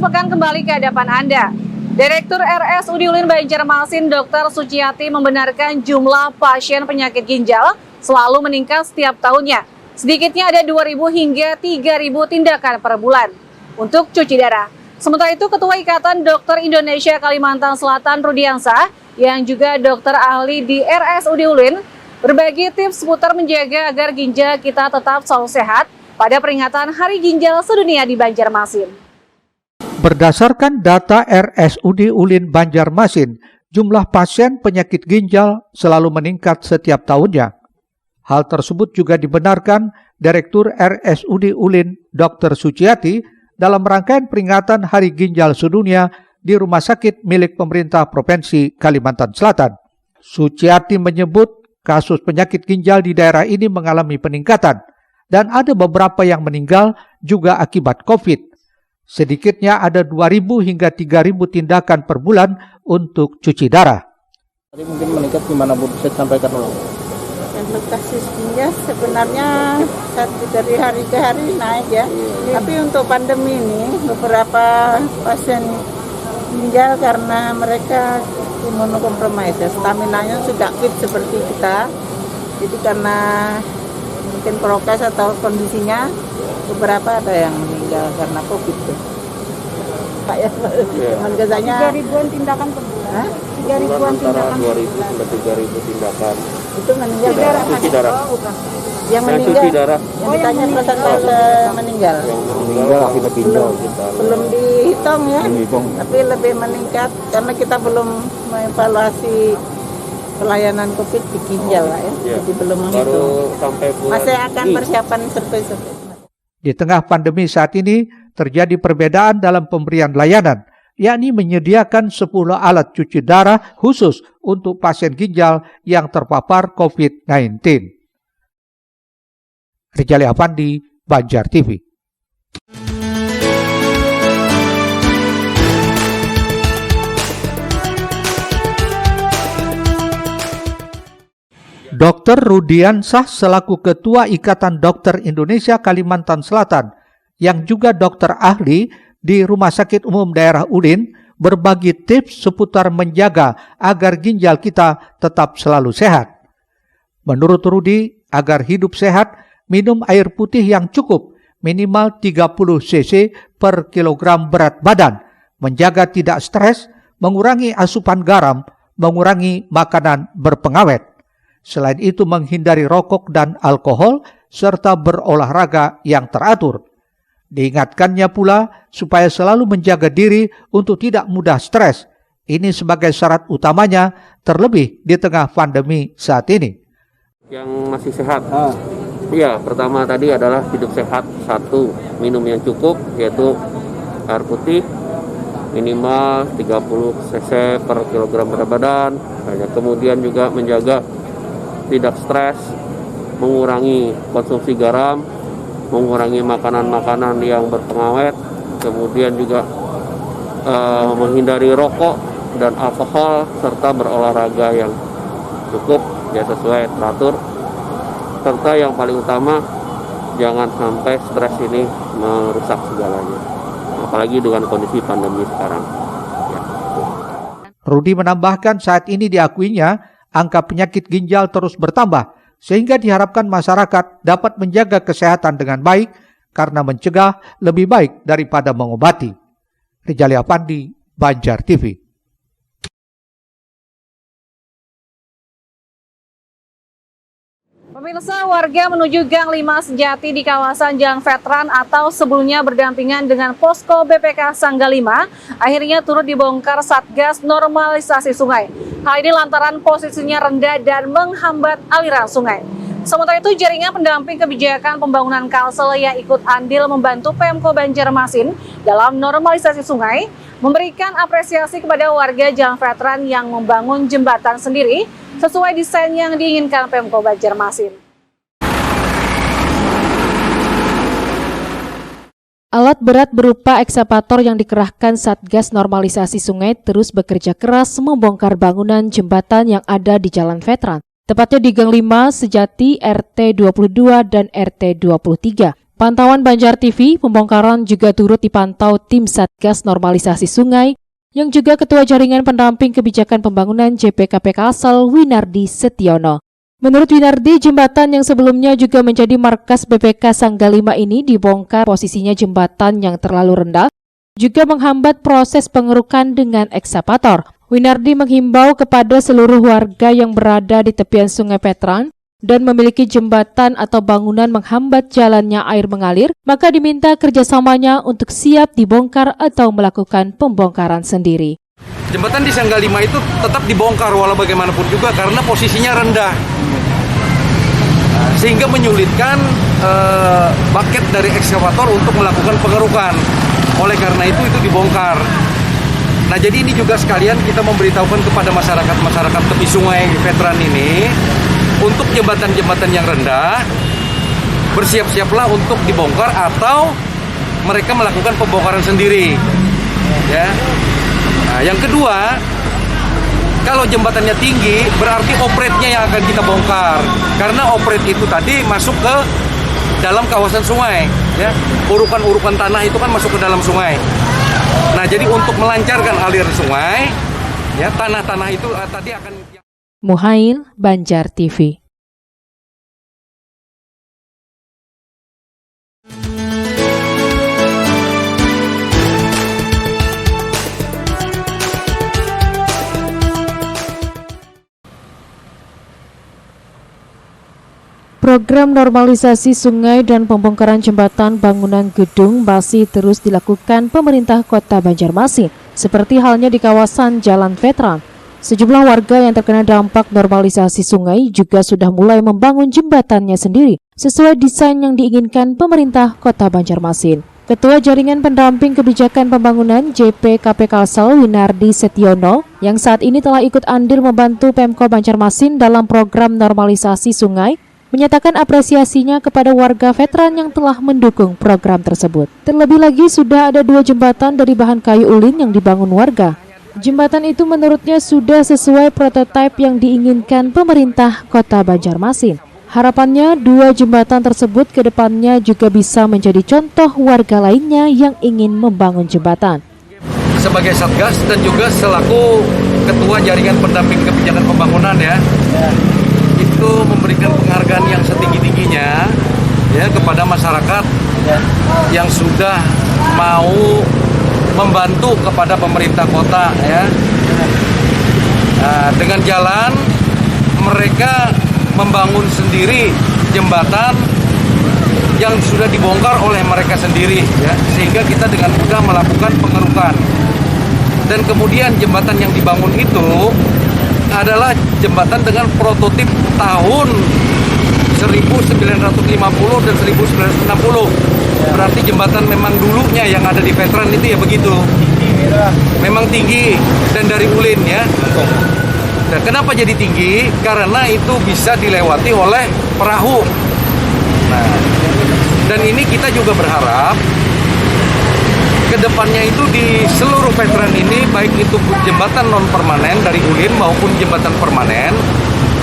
sepekan kembali ke hadapan Anda. Direktur RSUD Ulin Banjarmasin Dr. Suciati membenarkan jumlah pasien penyakit ginjal selalu meningkat setiap tahunnya. Sedikitnya ada 2.000 hingga 3.000 tindakan per bulan untuk cuci darah. Sementara itu, Ketua Ikatan Dokter Indonesia Kalimantan Selatan Rudiansah yang juga dokter ahli di RSUD Ulin berbagi tips seputar menjaga agar ginjal kita tetap selalu sehat pada peringatan Hari Ginjal Sedunia di Banjarmasin. Berdasarkan data RSUD Ulin Banjarmasin, jumlah pasien penyakit ginjal selalu meningkat setiap tahunnya. Hal tersebut juga dibenarkan Direktur RSUD Ulin Dr. Suciati dalam rangkaian peringatan Hari Ginjal Sedunia di Rumah Sakit milik pemerintah Provinsi Kalimantan Selatan. Suciati menyebut kasus penyakit ginjal di daerah ini mengalami peningkatan dan ada beberapa yang meninggal juga akibat COVID. Sedikitnya ada 2.000 hingga 3.000 tindakan per bulan untuk cuci darah. Tadi mungkin meningkat gimana Bu, bisa sampaikan dulu? Untuk kasus ginjal sebenarnya dari hari ke hari naik ya. Tapi untuk pandemi ini beberapa pasien ginjal karena mereka imunokompromis ya, stamina-nya sudah fit seperti kita. Jadi karena mungkin prokes atau kondisinya beberapa ada yang meninggal karena COVID tuh. Pak ya, biasanya 3.000-an tindakan per bulan. 3.000-an tindakan. 2.000 sampai 3.000 tindakan. Itu meninggal Cuci darah. Oh, bukan. Yang meninggal. Cuci darah. Yang ditanya persentase meninggal. Yang meninggal akibat ginjal. Belum dihitung ya. Tapi lebih meningkat karena kita belum mengevaluasi pelayanan COVID di ginjal lah ya. Jadi belum menghitung. Masih akan persiapan survei-survei. Di tengah pandemi saat ini, terjadi perbedaan dalam pemberian layanan, yakni menyediakan 10 alat cuci darah khusus untuk pasien ginjal yang terpapar COVID-19. Rijali Afandi, Banjar TV. Dr. Rudiansah selaku Ketua Ikatan Dokter Indonesia Kalimantan Selatan yang juga dokter ahli di Rumah Sakit Umum Daerah Ulin berbagi tips seputar menjaga agar ginjal kita tetap selalu sehat. Menurut Rudi, agar hidup sehat, minum air putih yang cukup, minimal 30 cc per kilogram berat badan, menjaga tidak stres, mengurangi asupan garam, mengurangi makanan berpengawet. Selain itu menghindari rokok dan alkohol, serta berolahraga yang teratur. Diingatkannya pula supaya selalu menjaga diri untuk tidak mudah stres. Ini sebagai syarat utamanya, terlebih di tengah pandemi saat ini. Yang masih sehat, ya pertama tadi adalah hidup sehat. 1, minum yang cukup, yaitu air putih minimal 30 cc per kilogram berat badan. Kemudian juga menjaga tidak stres, mengurangi konsumsi garam, mengurangi makanan-makanan yang berpengawet, kemudian juga menghindari rokok dan alkohol, serta berolahraga yang cukup ya sesuai teratur, serta yang paling utama jangan sampai stres ini merusak segalanya, apalagi dengan kondisi pandemi sekarang ya. Rudi menambahkan saat ini diakuinya angka penyakit ginjal terus bertambah, sehingga diharapkan masyarakat dapat menjaga kesehatan dengan baik karena mencegah lebih baik daripada mengobati. Rijali Afandi, Banjar TV. Pemirsa, warga menuju Gang 5 Sejati di kawasan Jalan Veteran atau sebelumnya berdampingan dengan posko BPK Sangga 5 akhirnya turut dibongkar Satgas Normalisasi Sungai. Hal ini lantaran posisinya rendah dan menghambat aliran sungai. Sementara itu, jaringan pendamping kebijakan pembangunan Kalsel yang ikut andil membantu Pemko Banjarmasin dalam normalisasi sungai memberikan apresiasi kepada warga Jalan Veteran yang membangun jembatan sendiri sesuai desain yang diinginkan Pemko Banjarmasin. Alat berat berupa ekskavator yang dikerahkan Satgas Normalisasi Sungai terus bekerja keras membongkar bangunan jembatan yang ada di Jalan Veteran, tepatnya di Gang 5 Sejati RT 22 dan RT 23. Pantauan Banjar TV, pembongkaran juga turut dipantau tim Satgas Normalisasi Sungai yang juga Ketua Jaringan Pendamping Kebijakan Pembangunan JPKP Kalsel Winardi Setiono. Menurut Winardi, jembatan yang sebelumnya juga menjadi markas BPK Sanggalima ini dibongkar. Posisinya jembatan yang terlalu rendah juga menghambat proses pengerukan dengan ekskavator. Winardi menghimbau kepada seluruh warga yang berada di tepian Sungai Petran dan memiliki jembatan atau bangunan menghambat jalannya air mengalir, maka diminta kerjasamanya untuk siap dibongkar atau melakukan pembongkaran sendiri. Jembatan di Sanggalima itu tetap dibongkar walau bagaimanapun juga karena posisinya rendah, sehingga menyulitkan bucket dari ekskavator untuk melakukan pengerukan. Oleh karena itu dibongkar. Nah, jadi ini juga sekalian kita memberitahukan kepada masyarakat tepi sungai Veteran ini, untuk jembatan-jembatan yang rendah, bersiap-siaplah untuk dibongkar atau mereka melakukan pembongkaran sendiri. Ya. Nah, yang kedua, kalau jembatannya tinggi, berarti operate-nya yang akan kita bongkar. Karena operate itu tadi masuk ke dalam kawasan sungai. Ya. Urukan-urukan tanah itu kan masuk ke dalam sungai. Nah, jadi untuk melancarkan alir sungai, ya tanah-tanah itu tadi akan... Muhail, Banjar TV. Program normalisasi sungai dan pembongkaran jembatan bangunan gedung masih terus dilakukan pemerintah Kota Banjarmasin, seperti halnya di kawasan Jalan Veteran. Sejumlah warga yang terkena dampak normalisasi sungai juga sudah mulai membangun jembatannya sendiri sesuai desain yang diinginkan pemerintah Kota Banjarmasin. Ketua Jaringan Pendamping Kebijakan Pembangunan JPKP Kalsel Winardi Setiono yang saat ini telah ikut andil membantu Pemko Banjarmasin dalam program normalisasi sungai menyatakan apresiasinya kepada warga veteran yang telah mendukung program tersebut. Terlebih lagi sudah ada 2 jembatan dari bahan kayu ulin yang dibangun warga. Jembatan itu menurutnya sudah sesuai prototipe yang diinginkan pemerintah Kota Banjarmasin. Harapannya 2 jembatan tersebut ke depannya juga bisa menjadi contoh warga lainnya yang ingin membangun jembatan. Sebagai Satgas dan juga selaku Ketua Jaringan Pendamping Kebijakan Pembangunan itu memberikan penghargaan yang setinggi-tingginya ya kepada masyarakat yang sudah mau membantu kepada pemerintah kota ya. Nah, dengan jalan mereka membangun sendiri jembatan yang sudah dibongkar oleh mereka sendiri ya, sehingga kita dengan mudah melakukan pengerukan. Dan kemudian jembatan yang dibangun itu adalah jembatan dengan prototip tahun 1950 dan 1960. Berarti jembatan memang dulunya yang ada di Veteran itu ya begitu. Memang tinggi dan dari ulin ya. Nah, kenapa jadi tinggi? Karena itu bisa dilewati oleh perahu. Nah, dan ini kita juga berharap kedepannya itu di seluruh veteran ini, baik itu jembatan non permanen dari ulin maupun jembatan permanen,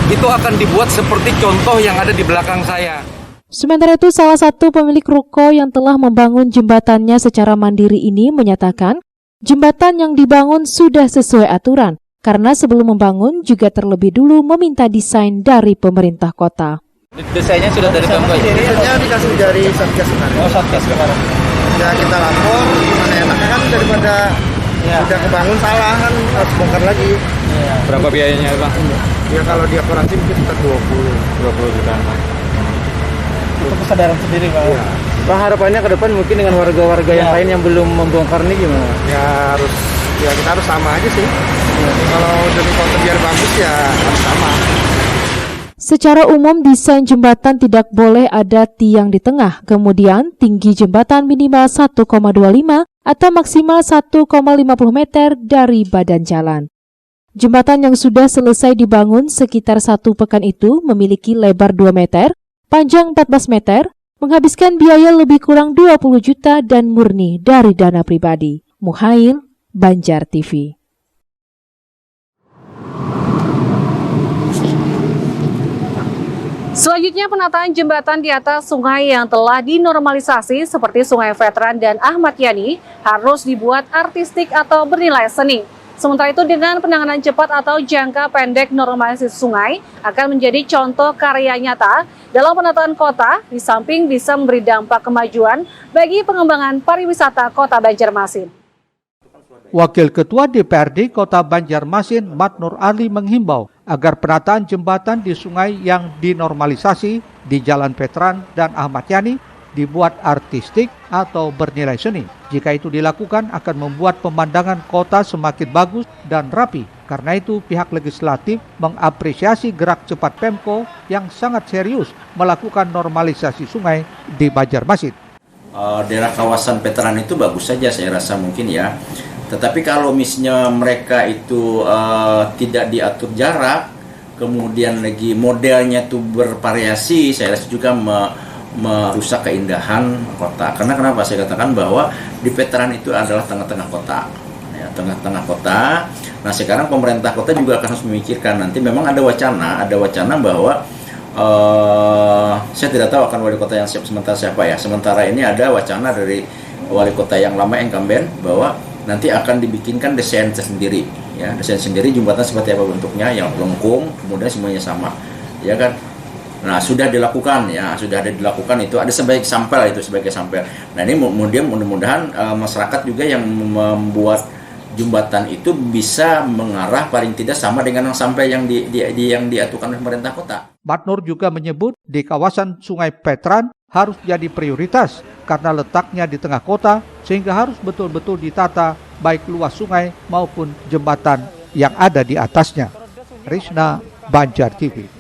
itu akan dibuat seperti contoh yang ada di belakang saya. Sementara itu, salah satu pemilik ruko yang telah membangun jembatannya secara mandiri ini menyatakan jembatan yang dibangun sudah sesuai aturan, karena sebelum membangun juga terlebih dulu meminta desain dari pemerintah kota. Desainnya sudah dari Pemko? Desainnya dikasih dari Satgas kemarin. Oh, Satgas kemarin. Ya kita lapor, gimana enaknya kan daripada udah kebangun salah kan harus bongkar lagi. Ya. Berapa biayanya Bang? Ya kalau di asuransi mungkin sekitar 20 juta. Itu kesadaran sendiri Bang? Ya. Bang, harapannya ke depan mungkin dengan warga-warga yang lain yang belum membongkar ini gimana? Ya kita harus sama aja sih. Kalau demi kota biar bagus ya harus sama. Secara umum, desain jembatan tidak boleh ada tiang di tengah, kemudian tinggi jembatan minimal 1,25 atau maksimal 1,50 meter dari badan jalan. Jembatan yang sudah selesai dibangun sekitar 1 pekan itu memiliki lebar 2 meter, panjang 14 meter, menghabiskan biaya lebih kurang 20 juta dan murni dari dana pribadi. Muhail, Banjar TV. Selanjutnya, penataan jembatan di atas sungai yang telah dinormalisasi seperti Sungai Veteran dan Ahmad Yani harus dibuat artistik atau bernilai seni. Sementara itu, dengan penanganan cepat atau jangka pendek normalisasi sungai akan menjadi contoh karya nyata dalam penataan kota, di samping bisa memberi dampak kemajuan bagi pengembangan pariwisata Kota Banjarmasin. Wakil Ketua DPRD Kota Banjarmasin, Mat Nur Ali, menghimbau agar penataan jembatan di sungai yang dinormalisasi di Jalan Veteran dan Ahmad Yani dibuat artistik atau bernilai seni. Jika itu dilakukan akan membuat pemandangan kota semakin bagus dan rapi. Karena itu pihak legislatif mengapresiasi gerak cepat Pemko yang sangat serius melakukan normalisasi sungai di Banjarmasin. Daerah kawasan veteran itu bagus saja saya rasa mungkin ya. Tetapi kalau misalnya mereka itu tidak diatur jarak, kemudian lagi modelnya itu bervariasi, saya rasa juga merusak keindahan kota. Karena kenapa saya katakan bahwa di veteran itu adalah tengah-tengah kota, ya, tengah-tengah kota. Nah sekarang pemerintah kota juga akan harus memikirkan, nanti memang ada wacana bahwa saya tidak tahu akan wali kota yang sementara siapa ya. Sementara ini ada wacana dari wali kota yang lama incumbent bahwa nanti akan dibikinkan desain tersendiri, ya, desain sendiri jembatan seperti apa bentuknya, yang lengkung, kemudian semuanya sama, ya kan. Nah sudah dilakukan, ya, sudah ada dilakukan itu, ada sebagai sampel itu sebagai sampel. Nah ini mudah-mudahan masyarakat juga yang membuat jembatan itu bisa mengarah paling tidak sama dengan yang sampel yang diaturkan oleh pemerintah kota. Mat Nur juga menyebut di kawasan Sungai Veteran harus jadi prioritas karena letaknya di tengah kota sehingga harus betul-betul ditata baik luas sungai maupun jembatan yang ada di atasnya. Risna, Banjar TV.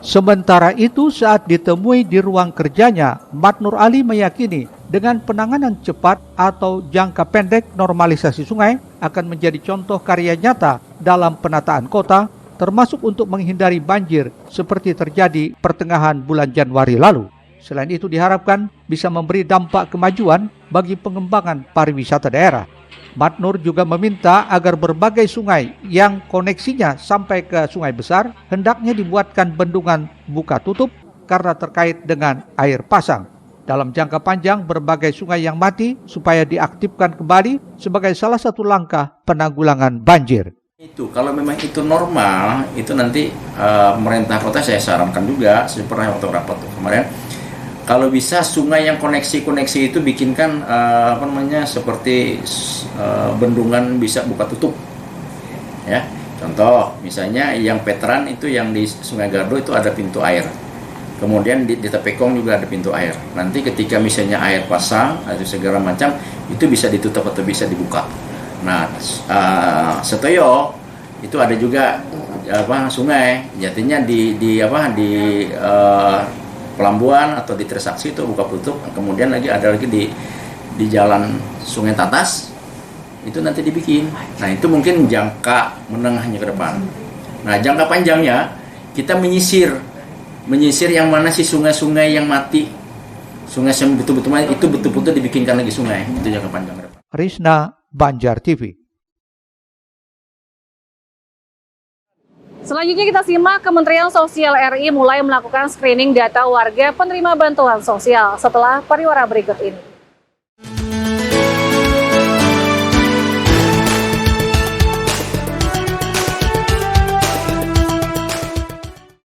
Sementara itu, saat ditemui di ruang kerjanya, Mat Nur Ali meyakini dengan penanganan cepat atau jangka pendek normalisasi sungai akan menjadi contoh karya nyata dalam penataan kota, termasuk untuk menghindari banjir seperti terjadi pertengahan bulan Januari lalu. Selain itu diharapkan bisa memberi dampak kemajuan bagi pengembangan pariwisata daerah. Mat Nur juga meminta agar berbagai sungai yang koneksinya sampai ke sungai besar hendaknya dibuatkan bendungan buka tutup karena terkait dengan air pasang. Dalam jangka panjang, berbagai sungai yang mati supaya diaktifkan kembali sebagai salah satu langkah penanggulangan banjir. Itu kalau memang itu normal, itu nanti pemerintah kota saya sarankan juga, saya pernah waktu rapat kemarin, kalau bisa sungai yang koneksi itu bikinkan seperti bendungan bisa buka tutup, ya. Contoh misalnya yang Veteran itu yang di Sungai Gardo itu ada pintu air, kemudian di Tepekong juga ada pintu air. Nanti ketika misalnya air pasang atau segala macam itu bisa ditutup atau bisa dibuka. Nah Setoyo itu ada juga sungai, jadinya di Pelambuan atau di Trisakti itu buka tutup, kemudian ada lagi di jalan Sungai Tatas itu nanti dibikin. Nah itu mungkin jangka menengahnya ke depan. Nah jangka panjangnya kita menyisir yang mana sih sungai-sungai yang mati, sungai yang betul-betul mati itu betul-betul dibikinkan lagi sungai, itu jangka panjang ke depan. Risna, Banjar TV. Selanjutnya kita simak Kementerian Sosial RI mulai melakukan screening data warga penerima bantuan sosial setelah pariwara berikut ini.